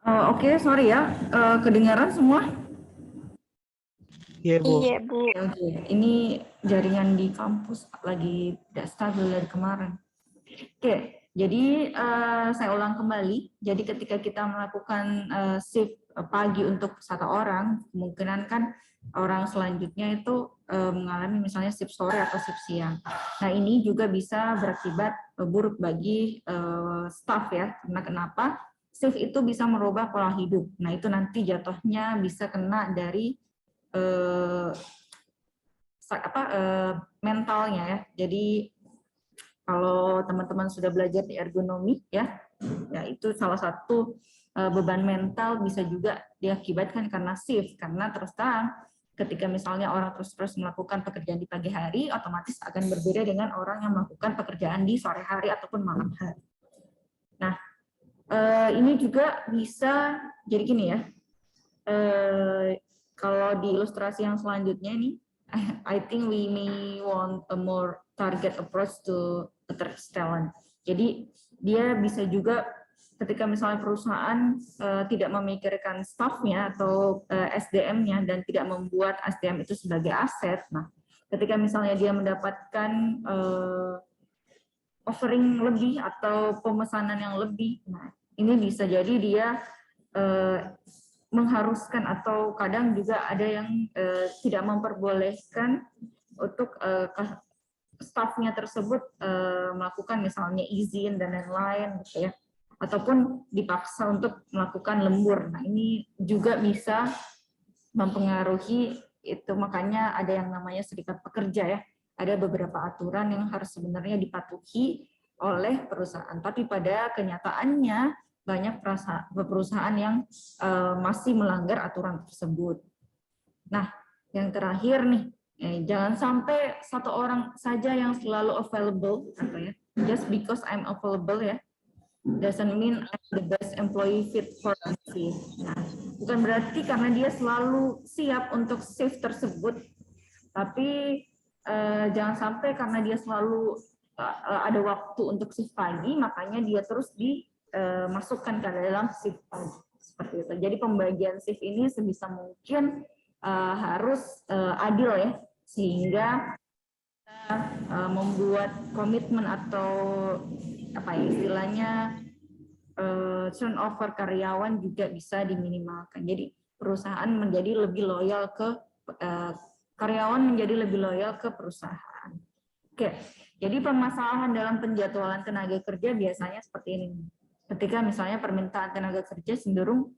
Oke, sorry ya, kedengaran semua? Iya, Bu. Iya, Bu. Oke, ini jaringan di kampus lagi tidak stabil dari kemarin. Oke, jadi saya ulang kembali. Jadi ketika kita melakukan shift pagi untuk satu orang, kemungkinan kan orang selanjutnya itu mengalami misalnya shift sore atau shift siang. Nah, ini juga bisa berakibat buruk bagi staff ya. Karena kenapa? Shift itu bisa merubah pola hidup. Nah, itu nanti jatuhnya bisa kena dari mentalnya ya. Jadi kalau teman-teman sudah belajar di ergonomi ya itu salah satu beban mental bisa juga diakibatkan karena shift. Karena terus terang ketika misalnya orang terus melakukan pekerjaan di pagi hari, otomatis akan berbeda dengan orang yang melakukan pekerjaan di sore hari ataupun malam hari. Nah, ini juga bisa jadi gini ya. Kalau di ilustrasi yang selanjutnya nih, I think we may want a more target approach to attract talent. Jadi dia bisa juga ketika misalnya perusahaan tidak memikirkan staffnya atau SDM-nya dan tidak membuat SDM itu sebagai aset. Nah, ketika misalnya dia mendapatkan offering lebih atau pemesanan yang lebih, nah ini bisa jadi dia mengharuskan atau kadang juga ada yang tidak memperbolehkan untuk stafnya tersebut melakukan misalnya izin dan lain-lain gitu ya, ataupun dipaksa untuk melakukan lembur. Nah, ini juga bisa mempengaruhi itu, makanya ada yang namanya serikat pekerja ya. Ada beberapa aturan yang harus sebenarnya dipatuhi oleh perusahaan, tapi pada kenyataannya banyak perusahaan yang masih melanggar aturan tersebut. Nah, yang terakhir nih, jangan sampai satu orang saja yang selalu available, atau ya, just because I'm available ya, doesn't mean I'm the best employee fit for the shift. Nah, bukan berarti karena dia selalu siap untuk shift tersebut, tapi jangan sampai karena dia selalu ada waktu untuk shift pagi, makanya dia terus dimasukkan ke dalam shift pagi. Seperti itu. Jadi pembagian shift ini sebisa mungkin harus adil ya, sehingga membuat komitmen atau apa ya istilahnya turnover karyawan juga bisa diminimalkan. Jadi perusahaan menjadi lebih loyal ke karyawan menjadi lebih loyal ke perusahaan. Oke, jadi permasalahan dalam penjadwalan tenaga kerja biasanya seperti ini. Ketika misalnya permintaan tenaga kerja cenderung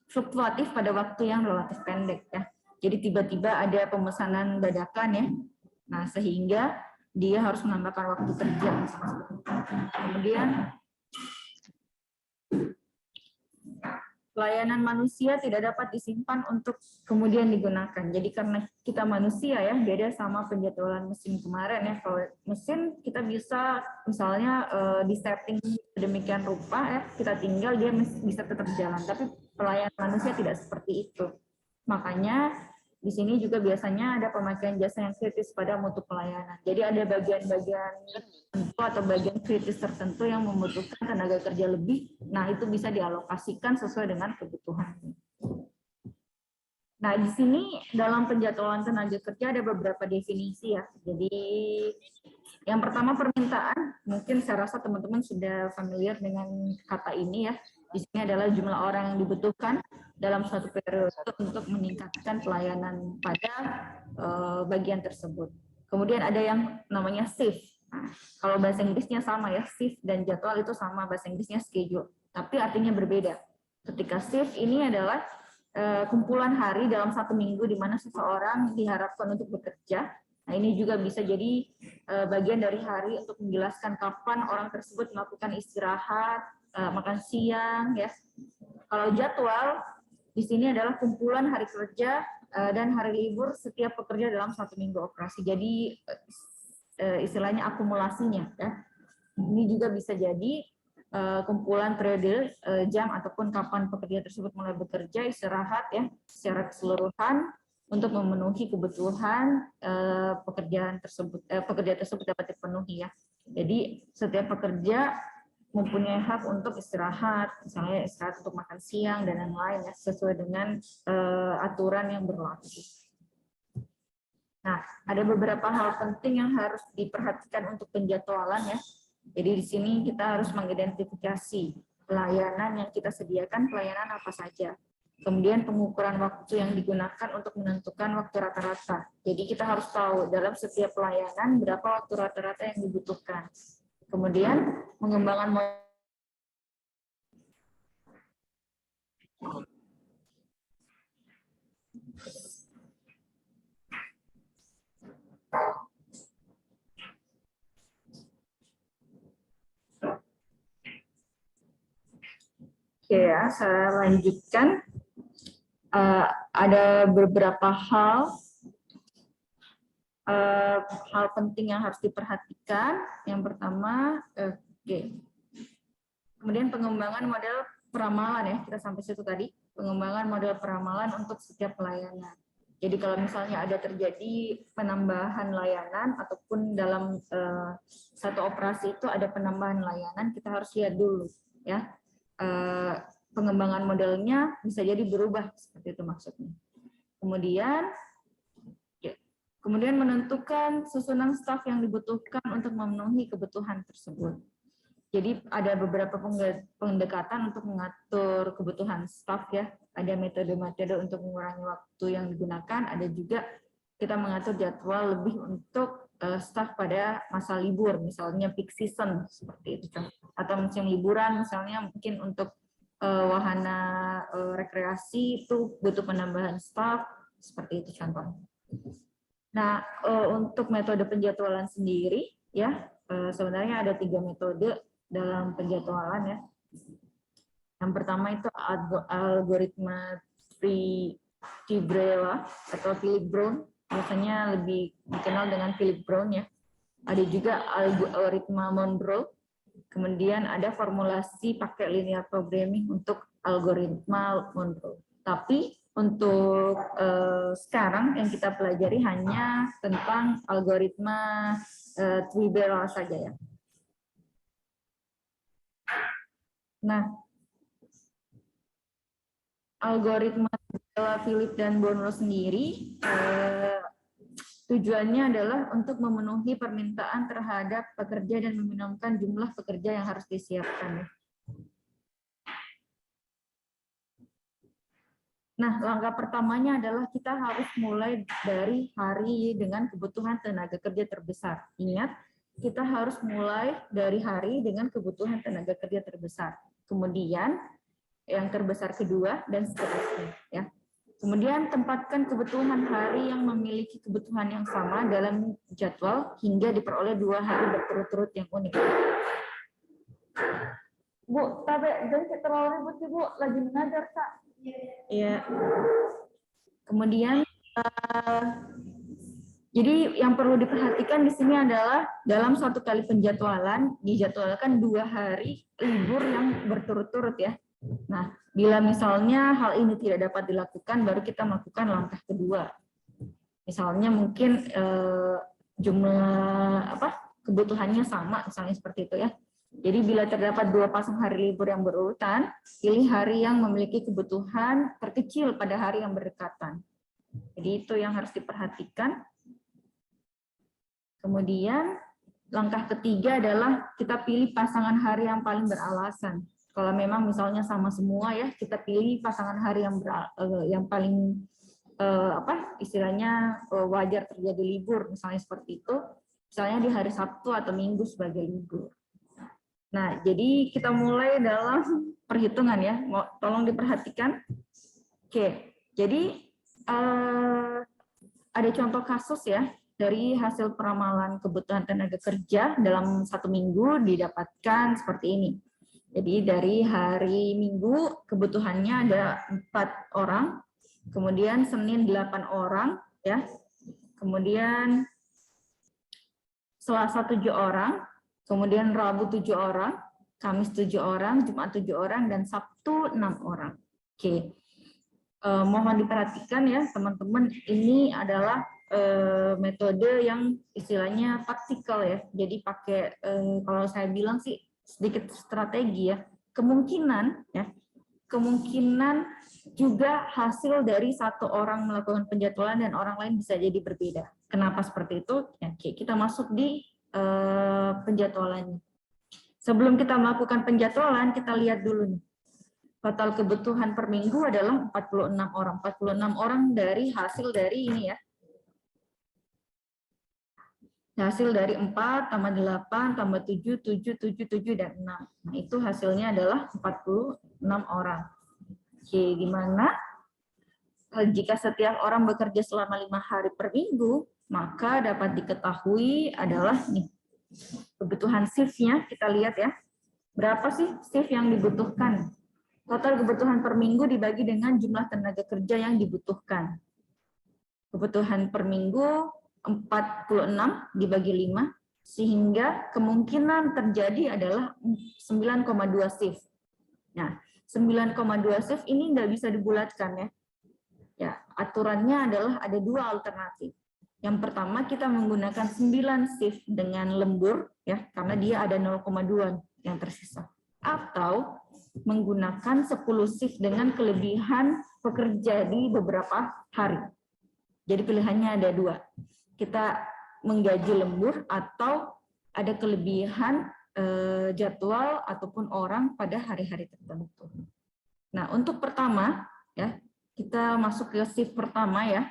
fluktuatif pada waktu yang relatif pendek ya. Jadi tiba-tiba ada pemesanan dadakan ya. Nah, sehingga dia harus menambahkan waktu kerja. Kemudian pelayanan manusia tidak dapat disimpan untuk kemudian digunakan. Jadi karena kita manusia ya, beda sama penjadwalan mesin kemarin ya. Kalau mesin kita bisa misalnya disetting sedemikian rupa ya, kita tinggal dia bisa tetap jalan. Tapi pelayanan manusia tidak seperti itu. Makanya di sini juga biasanya ada pemakaian jasa yang kritis pada mutu pelayanan. Jadi ada bagian-bagian tertentu atau bagian kritis tertentu yang membutuhkan tenaga kerja lebih. Nah, itu bisa dialokasikan sesuai dengan kebutuhan. Nah, di sini dalam penjadwalan tenaga kerja ada beberapa definisi ya. Jadi yang pertama permintaan, mungkin saya rasa teman-teman sudah familiar dengan kata ini ya. Di sini adalah jumlah orang yang dibutuhkan dalam suatu periode untuk meningkatkan pelayanan pada bagian tersebut. Kemudian ada yang namanya shift. Nah, kalau bahasa Inggrisnya sama ya, shift dan jadwal itu sama, bahasa Inggrisnya schedule. Tapi artinya berbeda. Ketika shift ini adalah kumpulan hari dalam satu minggu di mana seseorang diharapkan untuk bekerja. Nah, ini juga bisa jadi bagian dari hari untuk menjelaskan kapan orang tersebut melakukan istirahat, makan siang, ya. Kalau jadwal di sini adalah kumpulan hari kerja dan hari libur setiap pekerja dalam satu minggu operasi. Jadi istilahnya akumulasinya, ya. Ini juga bisa jadi kumpulan periode jam ataupun kapan pekerja tersebut mulai bekerja, istirahat ya secara keseluruhan untuk memenuhi kebutuhan pekerja tersebut dapat dipenuhi ya. Jadi setiap pekerja mempunyai hak untuk istirahat, misalnya istirahat untuk makan siang dan lain-lain ya, sesuai dengan aturan yang berlaku. Nah, ada beberapa hal penting yang harus diperhatikan untuk penjadwalan ya. Jadi di sini kita harus mengidentifikasi pelayanan yang kita sediakan, pelayanan apa saja. Kemudian pengukuran waktu yang digunakan untuk menentukan waktu rata-rata. Jadi kita harus tahu dalam setiap pelayanan berapa waktu rata-rata yang dibutuhkan. Kemudian mengembangkan Oke ya, saya lanjutkan. Ada beberapa hal penting yang harus diperhatikan. Yang pertama, kemudian pengembangan model peramalan ya, kita sampai situ tadi. Pengembangan model peramalan untuk setiap pelayanan. Jadi kalau misalnya ada terjadi penambahan layanan ataupun dalam satu operasi itu ada penambahan layanan, kita harus lihat dulu ya. Pengembangan modelnya bisa jadi berubah, seperti itu maksudnya. Kemudian menentukan susunan staf yang dibutuhkan untuk memenuhi kebutuhan tersebut. Jadi ada beberapa pendekatan untuk mengatur kebutuhan staf ya. Ada metode-metode untuk mengurangi waktu yang digunakan, ada juga kita mengatur jadwal lebih untuk staf pada masa libur, misalnya peak season seperti itu, atau musim liburan misalnya mungkin untuk wahana rekreasi itu butuh penambahan staf, seperti itu contohnya. Nah, untuk metode penjadwalan sendiri ya, sebenarnya ada 3 metode dalam penjadwalan ya. Yang pertama itu algoritma Tibrella atau Philip Brown, biasanya lebih dikenal dengan Philip Brown ya. Ada juga algoritma Monroe, kemudian ada formulasi pakai linear programming untuk algoritma Monroe. Tapi untuk sekarang yang kita pelajari hanya tentang algoritma Tibrella saja ya. Nah, algoritma Philip dan Monroe sendiri tujuannya adalah untuk memenuhi permintaan terhadap pekerja dan meminimumkan jumlah pekerja yang harus disiapkan. Nah, langkah pertamanya adalah kita harus mulai dari hari dengan kebutuhan tenaga kerja terbesar. Ingat, kita harus mulai dari hari dengan kebutuhan tenaga kerja terbesar. Kemudian yang terbesar kedua dan seterusnya ya. Kemudian tempatkan kebutuhan hari yang memiliki kebutuhan yang sama dalam jadwal hingga diperoleh 2 hari berturut-turut yang unik. Bu, tapi jangan terlalu ribut sih Bu, lagi mengajar Kak. Iya. Kemudian jadi yang perlu diperhatikan di sini adalah dalam suatu kali penjadwalan dijadwalkan 2 hari libur yang berturut-turut ya. Nah, bila misalnya hal ini tidak dapat dilakukan, baru kita melakukan langkah kedua. Misalnya mungkin jumlah kebutuhannya sama, misalnya seperti itu ya. Jadi bila terdapat 2 pasang hari libur yang berurutan, pilih hari yang memiliki kebutuhan terkecil pada hari yang berdekatan. Jadi itu yang harus diperhatikan. Kemudian langkah ketiga adalah kita pilih pasangan hari yang paling beralasan. Kalau memang misalnya sama semua ya, kita pilih pasangan hari yang paling istilahnya wajar terjadi libur, misalnya seperti itu, misalnya di hari Sabtu atau Minggu sebagai libur. Nah, jadi kita mulai dalam perhitungan ya, tolong diperhatikan. Oke, jadi ada contoh kasus ya, dari hasil peramalan kebutuhan tenaga kerja dalam 1 minggu didapatkan seperti ini. Jadi dari hari Minggu kebutuhannya ada 4 orang, kemudian Senin 8 orang, ya, kemudian Selasa 7 orang, kemudian Rabu 7 orang, Kamis 7 orang, Jumat 7 orang, dan Sabtu 6 orang. Oke, mohon diperhatikan ya teman-teman, ini adalah metode yang istilahnya praktikal ya. Jadi pakai kalau saya bilang sih sedikit strategi ya. Kemungkinan juga hasil dari satu orang melakukan penjadwalan dan orang lain bisa jadi berbeda. Kenapa seperti itu? Ya, kita masuk di penjadwalannya. Sebelum kita melakukan penjadwalan, kita lihat dulu nih. Total kebutuhan per minggu adalah 46 orang. 46 orang dari hasil dari ini ya. Hasil dari 4 tambah 8 tambah 7, 7, 7, 7, dan 6. Nah, itu hasilnya adalah 46 orang. Oke, gimana? Jika setiap orang bekerja selama 5 hari per minggu, maka dapat diketahui adalah nih, kebutuhan shift-nya, kita lihat ya. Berapa sih shift yang dibutuhkan? Total kebutuhan per minggu dibagi dengan jumlah tenaga kerja yang dibutuhkan. Kebutuhan per minggu 46 dibagi 5, sehingga kemungkinan terjadi adalah 9,2 shift. Nah, 9,2 shift ini nggak bisa dibulatkan ya. Ya, aturannya adalah ada 2 alternatif. Yang pertama, kita menggunakan 9 shift dengan lembur ya, karena dia ada 0,2 yang tersisa. Atau menggunakan 10 shift dengan kelebihan pekerja di beberapa hari. Jadi pilihannya ada 2. Kita menggaji lembur atau ada kelebihan jadwal ataupun orang pada hari-hari tertentu. Nah, untuk pertama ya, kita masuk ke shift pertama ya.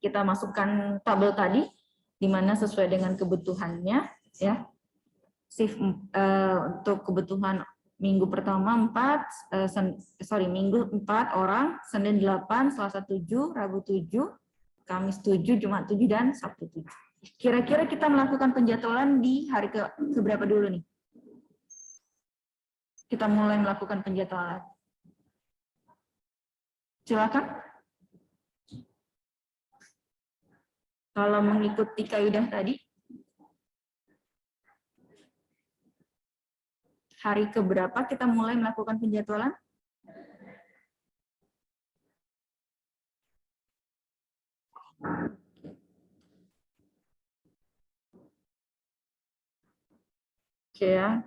Kita masukkan tabel tadi di mana sesuai dengan kebutuhannya ya. Shift untuk kebutuhan minggu pertama minggu 4 orang, Senin 8, Selasa 7, Rabu 7, Kamis 7, Jumat 7, dan Sabtu 7. Kira-kira kita melakukan penjadwalan di hari ke berapa dulu nih? Kita mulai melakukan penjadwalan. Silakan. Kalau mengikuti kaidah tadi, hari ke berapa kita mulai melakukan penjadwalan? Oke ya.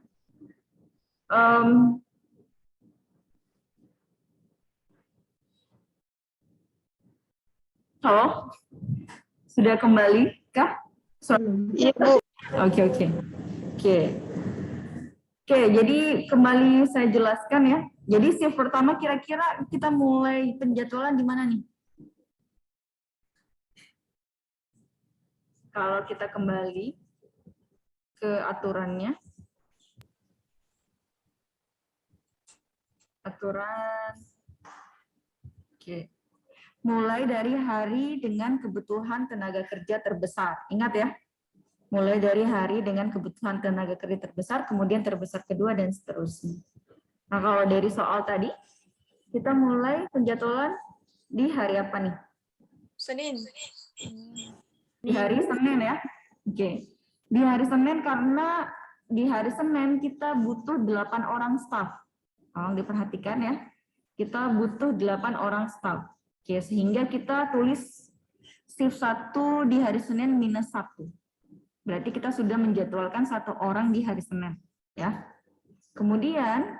Halo? Sudah kembali kah? Iya, Bu. Oke. Oke, jadi kembali saya jelaskan ya. Jadi shift pertama kira-kira kita mulai penjadwalan di mana nih? Kalau kita kembali ke aturannya. Aturan. Oke. Mulai dari hari dengan kebutuhan tenaga kerja terbesar. Ingat ya. Mulai dari hari dengan kebutuhan tenaga kerja terbesar, kemudian terbesar kedua, dan seterusnya. Nah, kalau dari soal tadi, kita mulai penjadwalan di hari apa nih? Senin. Di hari Senin ya. Oke. Di hari Senin karena di hari Senin kita butuh 8 orang staff. Tolong diperhatikan ya. Kita butuh 8 orang staff. Oke, sehingga kita tulis shift 1 di hari Senin minus 1. Berarti kita sudah menjadwalkan 1 orang di hari Senin, ya. Kemudian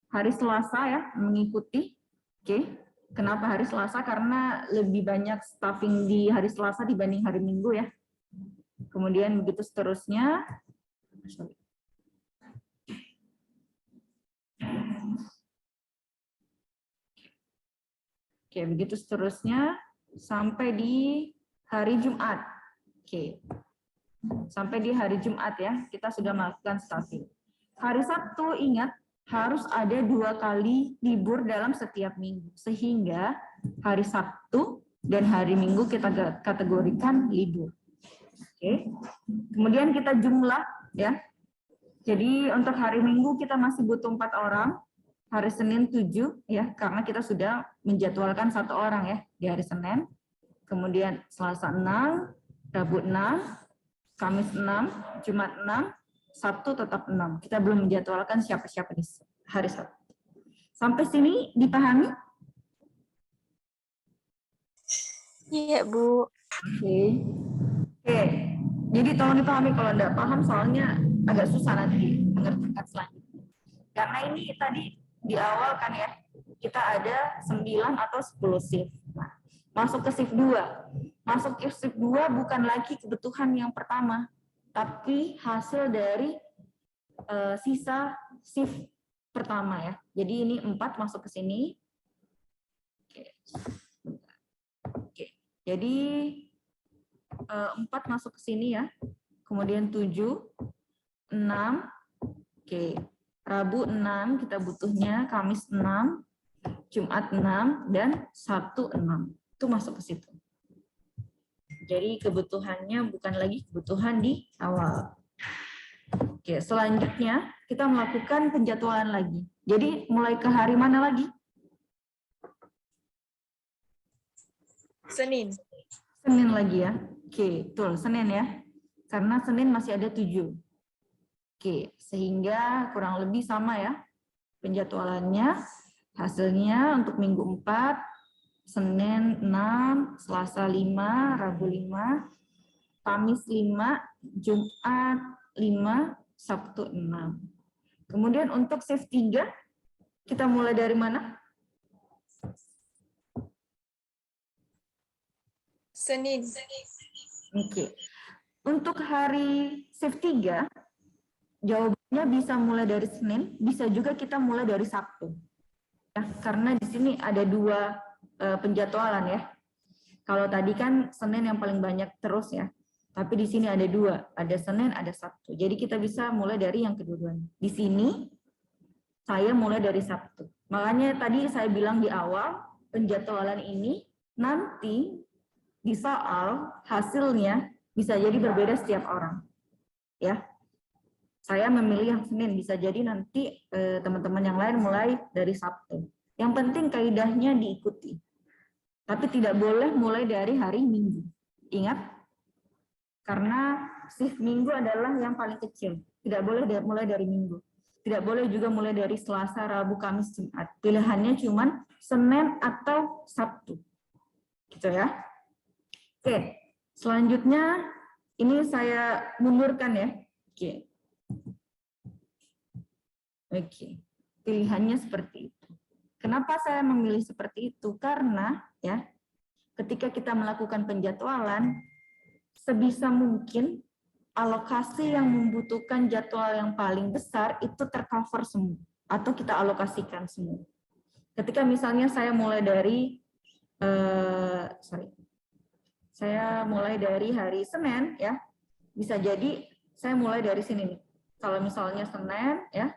hari Selasa ya mengikuti. Oke. Kenapa hari Selasa? Karena lebih banyak staffing di hari Selasa dibanding hari Minggu ya. Kemudian begitu seterusnya. Oke, begitu seterusnya sampai di hari Jumat. Oke. Sampai di hari Jumat ya, kita sudah melakukan staffing. Hari Sabtu ingat harus ada 2 kali libur dalam setiap minggu. Sehingga hari Sabtu dan hari Minggu kita kategorikan libur. Oke. Kemudian kita jumlah ya. Jadi untuk hari Minggu kita masih butuh 4 orang. Hari Senin 7 ya, karena kita sudah menjadwalkan 1 orang ya di hari Senin. Kemudian Selasa 6, Rabu 6, Kamis 6, Jumat 6, Sabtu tetap 6. Kita belum menjadwalkan siapa-siapa di hari Sabtu. Sampai sini dipahami? Iya, Bu. Oke. Jadi tolong dipahami, kalau tidak paham soalnya agak susah nanti mengerjakan selanjutnya. Karena ini tadi di awal kan ya, kita ada 9 atau 10 shift. Nah, masuk ke shift 2. Masuk ke shift 2 bukan lagi kebutuhan yang pertama, tapi hasil dari sisa shift pertama ya. Jadi ini 4 masuk ke sini. Oke. Jadi 4 masuk ke sini ya. Kemudian 7, 6. Oke. Rabu 6 kita butuhnya, Kamis 6, Jumat 6, dan Sabtu 6. Itu masuk ke situ. Jadi kebutuhannya bukan lagi kebutuhan di awal. Oke, selanjutnya kita melakukan penjadwalan lagi. Jadi mulai ke hari mana lagi? Senin. Senin lagi ya. Oke, betul, Senin ya. Karena Senin masih ada 7. Oke, sehingga kurang lebih sama ya penjadwalannya. Hasilnya untuk minggu 4, Senin 6, Selasa 5, Rabu 5, Kamis 5, Jumat 5, Sabtu 6. Kemudian untuk shift 3, kita mulai dari mana? Senin. Oke. Untuk hari shift 3, jawabannya bisa mulai dari Senin, bisa juga kita mulai dari Sabtu. Ya, karena di sini ada 2 penjadwalan ya. Kalau tadi kan Senin yang paling banyak terus ya. Tapi di sini ada 2, ada Senin, ada Sabtu. Jadi kita bisa mulai dari yang kedua-duanya. Di sini saya mulai dari Sabtu. Makanya tadi saya bilang di awal, penjadwalan ini nanti di soal hasilnya bisa jadi berbeda setiap orang. Ya. Saya memilih yang Senin, bisa jadi nanti teman-teman yang lain mulai dari Sabtu. Yang penting kaidahnya diikuti. Tapi tidak boleh mulai dari hari Minggu. Ingat, karena shift Minggu adalah yang paling kecil. Tidak boleh mulai dari Minggu. Tidak boleh juga mulai dari Selasa, Rabu, Kamis, Jumat. Pilihannya cuma Senin atau Sabtu. Gitu ya. Oke, selanjutnya ini saya mundurkan ya. Oke, pilihannya seperti itu. Kenapa saya memilih seperti itu? Karena ya, ketika kita melakukan penjadwalan, sebisa mungkin alokasi yang membutuhkan jadwal yang paling besar itu tercover semua atau kita alokasikan semua. Ketika misalnya saya mulai dari saya mulai dari hari Senin ya, bisa jadi saya mulai dari sini nih. Kalau misalnya Senin ya,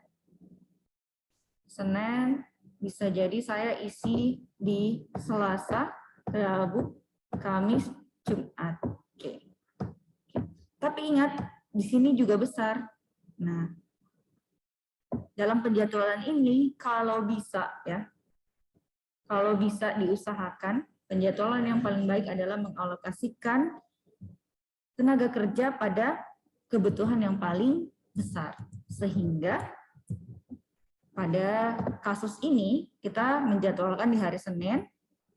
Senin bisa jadi saya isi di Selasa, Rabu, Kamis, Jumat. Oke. Tapi ingat, di sini juga besar. Nah, dalam penjadwalan ini kalau bisa ya, kalau bisa diusahakan, penjadwalan yang paling baik adalah mengalokasikan tenaga kerja pada kebutuhan yang paling besar. Sehingga pada kasus ini kita menjadwalkan di hari Senin,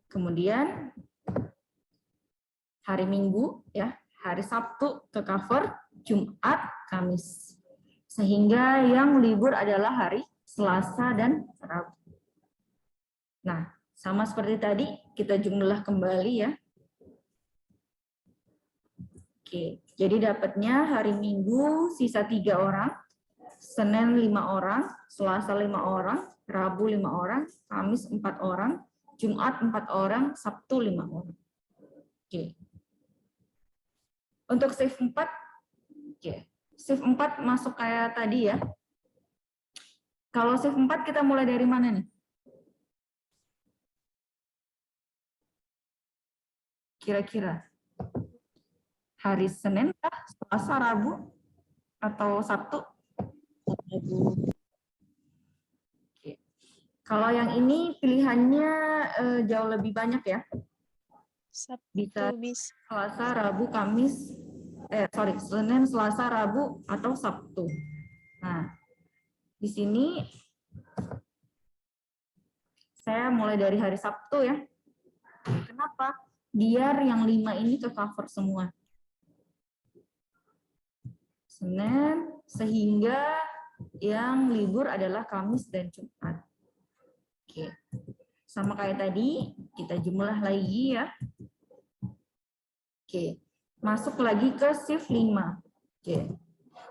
kemudian hari Minggu ya, hari Sabtu ke cover, Jumat, Kamis. Sehingga yang libur adalah hari Selasa dan Rabu. Nah, sama seperti tadi kita jumlah kembali ya. Oke, jadi dapatnya hari Minggu sisa 3 orang, Senin 5 orang, Selasa 5 orang, Rabu 5 orang, Kamis 4 orang, Jumat 4 orang, Sabtu 5 orang. Oke. Untuk shift 4, oke. Shift 4 masuk kayak tadi ya. Kalau shift 4 kita mulai dari mana nih? Kira-kira hari Senin kah, Selasa, Rabu, atau Sabtu? Oke. Kalau yang ini pilihannya jauh lebih banyak ya. Bisa Selasa, Rabu, Kamis, Senin, Selasa, Rabu, atau Sabtu. Nah, di sini saya mulai dari hari Sabtu ya. Kenapa? Biar yang 5 ini ke cover semua. Senin, sehingga yang libur adalah Kamis dan Jumat. Oke. Sama kayak tadi, kita jumlah lagi ya. Oke. Masuk lagi ke shift 5. Oke.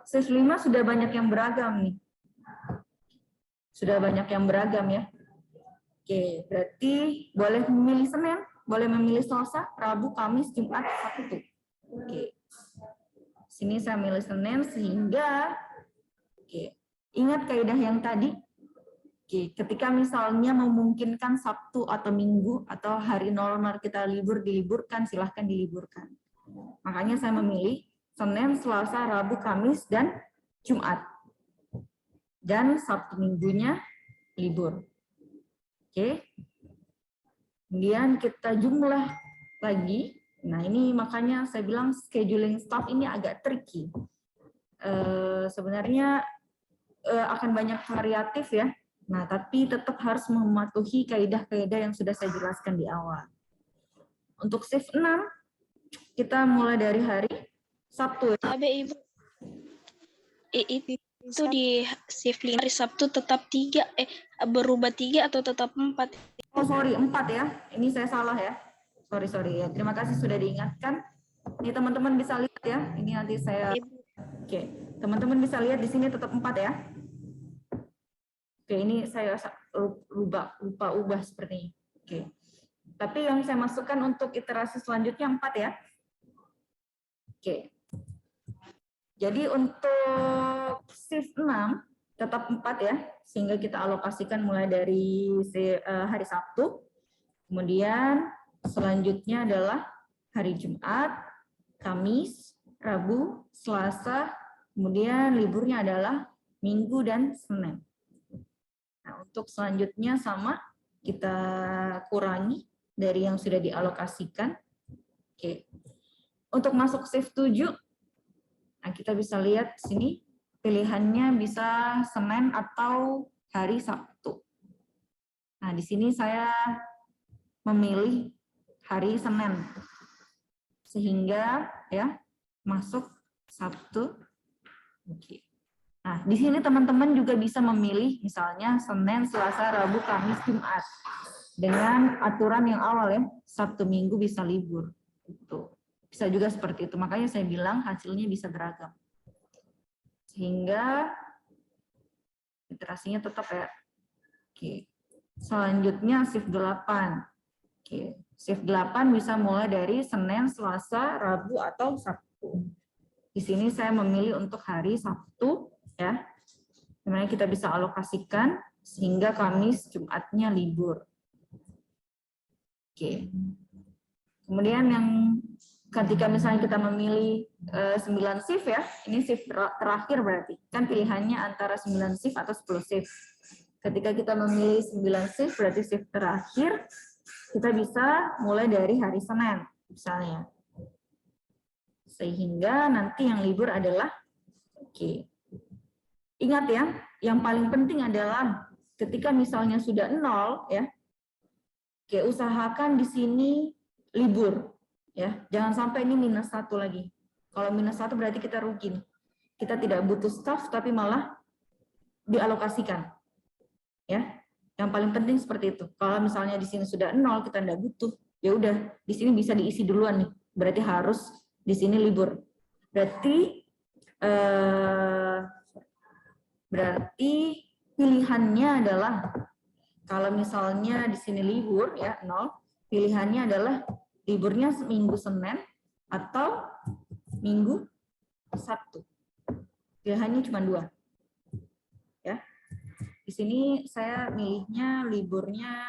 Shift 5 sudah banyak yang beragam nih. Sudah banyak yang beragam ya. Oke, berarti boleh memilih Senin, boleh memilih Selasa, Rabu, Kamis, Jumat, Sabtu. Oke. Sini saya milih Senin sehingga ingat kaidah yang tadi. Ketika misalnya memungkinkan Sabtu atau Minggu atau hari normal kita libur diliburkan, silahkan diliburkan. Makanya saya memilih Senin, Selasa, Rabu, Kamis, dan Jumat. Dan Sabtu Minggunya libur. Oke. Kemudian kita jumlah lagi. Nah, ini makanya saya bilang scheduling staff ini agak tricky. Sebenarnya akan banyak variatif ya. Nah, tapi tetap harus mematuhi kaidah-kaidah yang sudah saya jelaskan di awal. Untuk shift 6, kita mulai dari hari Sabtu. Ibu. Itu di shift 5 hari Sabtu tetap 3, berubah 3 atau tetap 4? Oh, sorry, 4 ya. Ini saya salah ya. Sorry ya. Terima kasih sudah diingatkan. Ini teman-teman bisa lihat ya. Ini nanti saya... Oke, teman-teman bisa lihat di sini tetap 4 ya. Oke, ini saya lupa ubah seperti ini. Oke. Tapi yang saya masukkan untuk iterasi selanjutnya 4 ya. Oke. Jadi untuk shift 6 tetap 4 ya, sehingga kita alokasikan mulai dari hari Sabtu. Kemudian selanjutnya adalah hari Jumat, Kamis, Rabu, Selasa, kemudian liburnya adalah Minggu dan Senin. Nah, untuk selanjutnya sama, kita kurangi dari yang sudah dialokasikan. Oke. Untuk masuk shift 7, nah kita bisa lihat sini, pilihannya bisa Senin atau hari Sabtu. Nah, di sini saya memilih hari Senin. Sehingga ya, masuk Sabtu. Oke. Nah, di sini teman-teman juga bisa memilih misalnya Senin, Selasa, Rabu, Kamis, Jumat. Dengan aturan yang awal ya, Sabtu Minggu bisa libur. Itu. Bisa juga seperti itu. Makanya saya bilang hasilnya bisa beragam. Sehingga iterasinya tetap ya. Oke. Selanjutnya shift 8. Oke. Shift 8 bisa mulai dari Senin, Selasa, Rabu, atau Sabtu. Di sini saya memilih untuk hari Sabtu. Ya, dimana kita bisa alokasikan sehingga Kamis Jumatnya libur. Oke. Kemudian yang ketika misalnya kita memilih 9 shift ya, ini shift terakhir berarti. Kan pilihannya antara 9 shift atau 10 shift. Ketika kita memilih 9 shift berarti shift terakhir, kita bisa mulai dari hari Senin misalnya. Sehingga nanti yang libur adalah ingat ya, yang paling penting adalah ketika misalnya sudah 0 ya, usahakan di sini libur ya, jangan sampai ini -1 lagi. Kalau -1 berarti kita rugi. Kita tidak butuh staff tapi malah dialokasikan. Ya. Yang paling penting seperti itu. Kalau misalnya di sini sudah 0 kita tidak butuh, ya udah di sini bisa diisi duluan nih. Berarti harus di sini libur. Berarti pilihannya adalah kalau misalnya di sini libur ya 0, pilihannya adalah liburnya Minggu Senin atau Minggu Sabtu. Pilihannya cuma 2. Ya. Di sini saya milihnya liburnya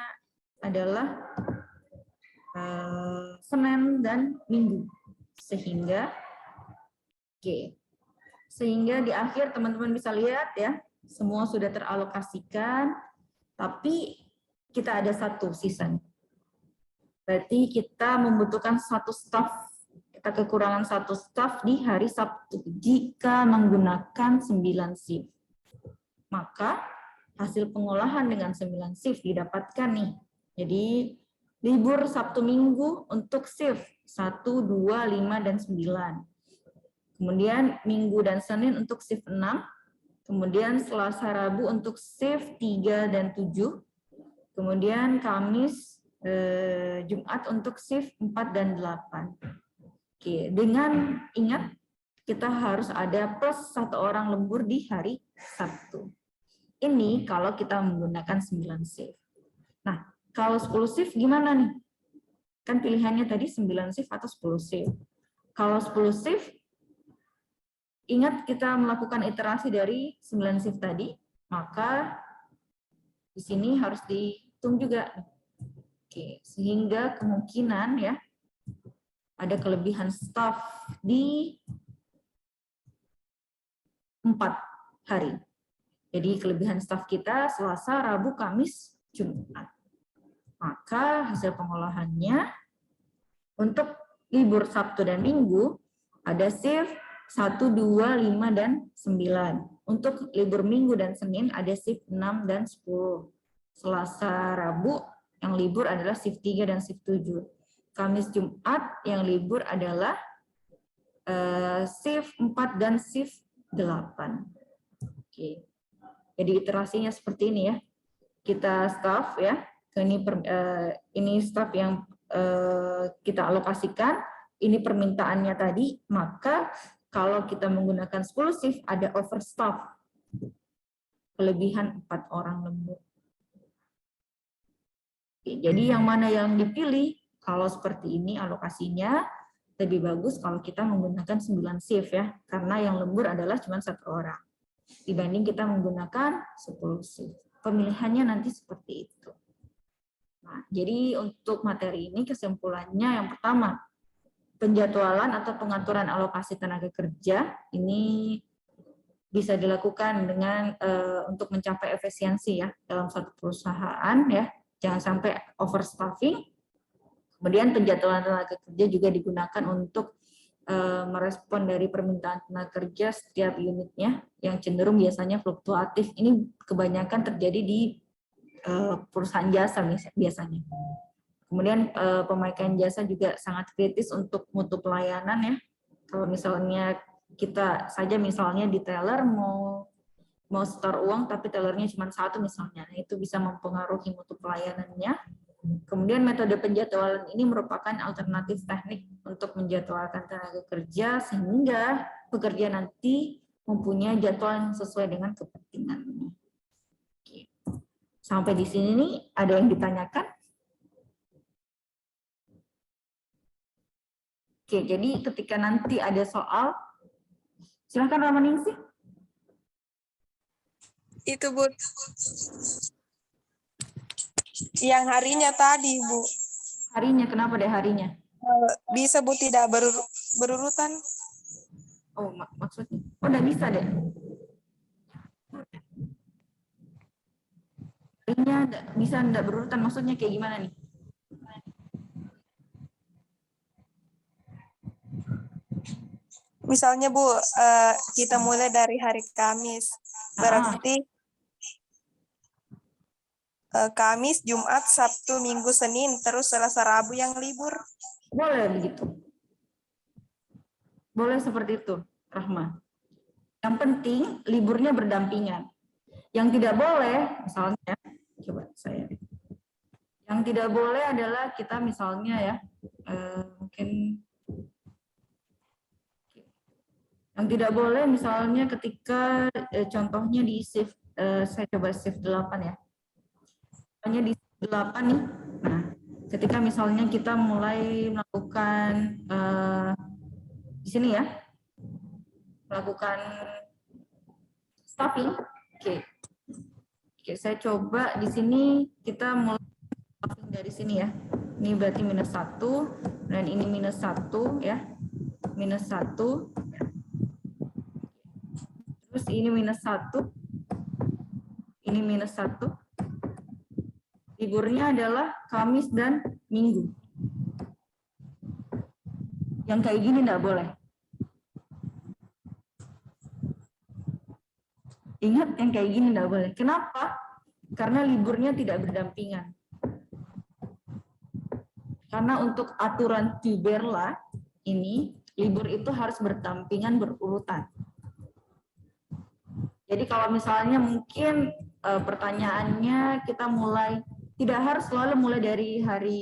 adalah Senin dan Minggu. Sehingga sehingga di akhir teman-teman bisa lihat ya, semua sudah teralokasikan, tapi kita ada 1 sisa. Berarti kita membutuhkan 1 staff. Kita kekurangan 1 staff di hari Sabtu jika menggunakan 9 shift. Maka hasil pengolahan dengan 9 shift didapatkan nih. Jadi libur Sabtu Minggu untuk shift 1, 2, 5, dan 9. Kemudian Minggu dan Senin untuk shift 6. Kemudian Selasa Rabu untuk shift 3 dan 7. Kemudian Kamis Jumat untuk shift 4 dan 8. Oke, dengan ingat kita harus ada plus 1 orang lembur di hari Sabtu. Ini kalau kita menggunakan 9 shift. Nah, kalau 10 shift gimana nih? Kan pilihannya tadi 9 shift atau 10 shift. Kalau 10 shift, ingat kita melakukan iterasi dari 9 shift tadi, maka di sini harus dihitung juga. Oke, sehingga kemungkinan ya ada kelebihan staf di 4 hari. Jadi kelebihan staf kita Selasa, Rabu, Kamis, Jumat. Maka hasil pengolahannya untuk libur Sabtu dan Minggu ada shift 1, 2, 5, dan 9. Untuk libur Minggu dan Senin ada shift 6 dan 10. Selasa, Rabu yang libur adalah shift 3 dan shift 7. Kamis, Jumat yang libur adalah shift 4 dan shift 8. Oke. Jadi iterasinya seperti ini ya. Kita staff ya. Ini staff yang kita alokasikan. Ini permintaannya tadi. Maka kalau kita menggunakan 10 shift ada overstaff. Kelebihan 4 orang lembur. Oke, jadi yang mana yang dipilih? Kalau seperti ini alokasinya lebih bagus kalau kita menggunakan 9 shift ya, karena yang lembur adalah cuma 1 orang. Dibanding kita menggunakan 10 shift. Pemilihannya nanti seperti itu. Nah, jadi untuk materi ini kesimpulannya yang pertama, penjadwalan atau pengaturan alokasi tenaga kerja ini bisa dilakukan dengan untuk mencapai efisiensi ya dalam suatu perusahaan ya, jangan sampai overstaffing. Kemudian penjadwalan tenaga kerja juga digunakan untuk merespon dari permintaan tenaga kerja setiap unitnya yang cenderung biasanya fluktuatif. Ini kebanyakan terjadi di perusahaan jasa biasanya. Kemudian pemakaian jasa juga sangat kritis untuk mutu pelayanan ya. Kalau misalnya kita saja misalnya di teller mau store uang tapi tellernya cuma 1 misalnya, nah, itu bisa mempengaruhi mutu pelayanannya. Kemudian metode penjadwalan ini merupakan alternatif teknik untuk menjadwalkan tenaga kerja sehingga pekerja nanti mempunyai jadwal yang sesuai dengan kepentingannya. Oke. Sampai di sini nih, ada yang ditanyakan? Oke, jadi ketika nanti ada soal, silakan Ramaningsih. Itu Bu. Yang harinya tadi Bu. Harinya, kenapa deh harinya? Bisa Bu tidak berurutan? Oh, maksudnya? Oh, udah bisa deh. Harinya bisa enggak berurutan, maksudnya kayak gimana nih? Misalnya Bu, kita mulai dari hari Kamis. Berarti Kamis, Jumat, Sabtu, Minggu, Senin, terus Selasa, Rabu yang libur. Boleh begitu. Boleh seperti itu, Rahma. Yang penting liburnya berdampingan. Yang tidak boleh, misalnya, coba saya. Yang tidak boleh adalah kita misalnya ya, mungkin yang tidak boleh misalnya ketika contohnya di shift, saya coba shift 8 ya. Misalnya di 8 nih, nah ketika misalnya kita mulai melakukan di sini ya, melakukan staffing, oke, saya coba di sini kita mulai staffing dari sini ya, ini berarti -1, dan ini -1 ya, -1, terus ini -1, ini -1, liburnya adalah Kamis dan Minggu. Yang kayak gini enggak boleh. Ingat, yang kayak gini enggak boleh. Kenapa? Karena liburnya tidak berdampingan. Karena untuk aturan Tuberla ini libur itu harus berdampingan berurutan. Jadi kalau misalnya mungkin pertanyaannya kita mulai, tidak harus selalu mulai dari hari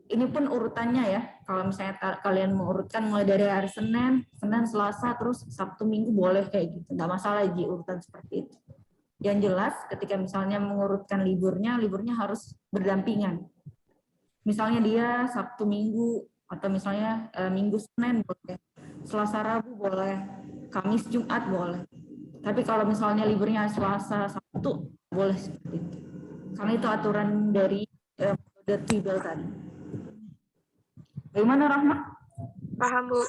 ini pun urutannya ya. Kalau misalnya kalian mau urutkan mulai dari hari Senin, Selasa, terus Sabtu, Minggu boleh kayak gitu. Nggak masalah di urutan seperti itu. Yang jelas ketika misalnya mengurutkan liburnya harus berdampingan. Misalnya dia Sabtu, Minggu, atau misalnya Minggu, Senin boleh, Selasa, Rabu boleh, Kamis, Jumat boleh. Tapi kalau misalnya liburnya Selasa, Sabtu, boleh seperti itu. Karena itu aturan dari metode Tibel tadi. Bagaimana Rahma? Paham, Bu.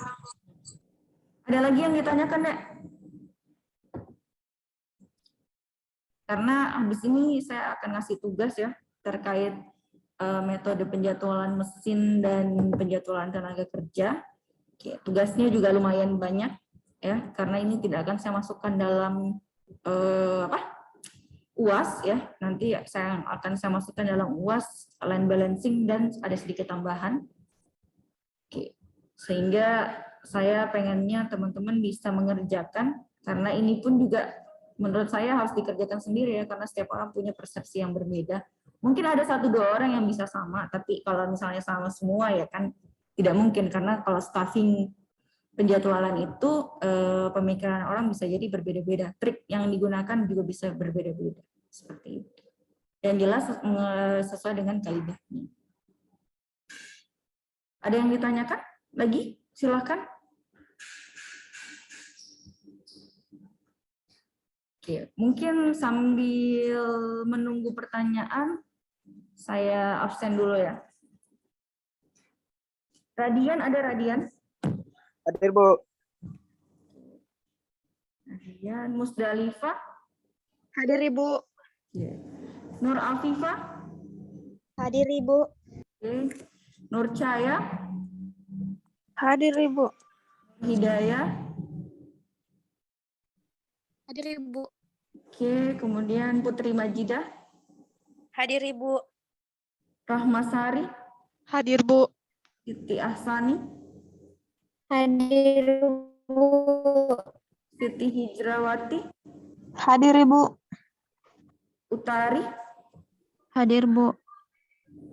Ada lagi yang ditanyakan, Dek? Karena habis ini saya akan ngasih tugas ya terkait metode penjadwalan mesin dan penjadwalan tenaga kerja. Oke, tugasnya juga lumayan banyak ya, karena ini tidak akan saya masukkan dalam UAS ya. Nanti saya masukkan dalam UAS, line balancing, dan ada sedikit tambahan. Oke, sehingga saya pengennya teman-teman bisa mengerjakan, karena ini pun juga menurut saya harus dikerjakan sendiri ya, karena setiap orang punya persepsi yang berbeda. Mungkin ada 1-2 orang yang bisa sama, tapi kalau misalnya sama semua ya kan tidak mungkin, karena kalau staffing penjadwalan itu pemikiran orang bisa jadi berbeda-beda. Trik yang digunakan juga bisa berbeda-beda. Seperti itu. Dan jelas sesuai dengan kaidahnya. Ada yang ditanyakan lagi? Silakan. Oke, mungkin sambil menunggu pertanyaan, saya absen dulu ya. Radian, ada Radian? Hadir, Bu. Radian, Musdalifah? Hadir, Ibu. Nur Afifah? Hadir, Ibu. Oke. Nur Caya? Hadir, Ibu. Hidayah? Hadir Ibu. Oke, kemudian Putri Majidah? Hadir, Ibu. Rahmasari? Hadir, Bu. Siti Ahsani? Hadir, Bu. Siti Hijrawati? Hadir, Ibu. Utari? Hadir, Bu.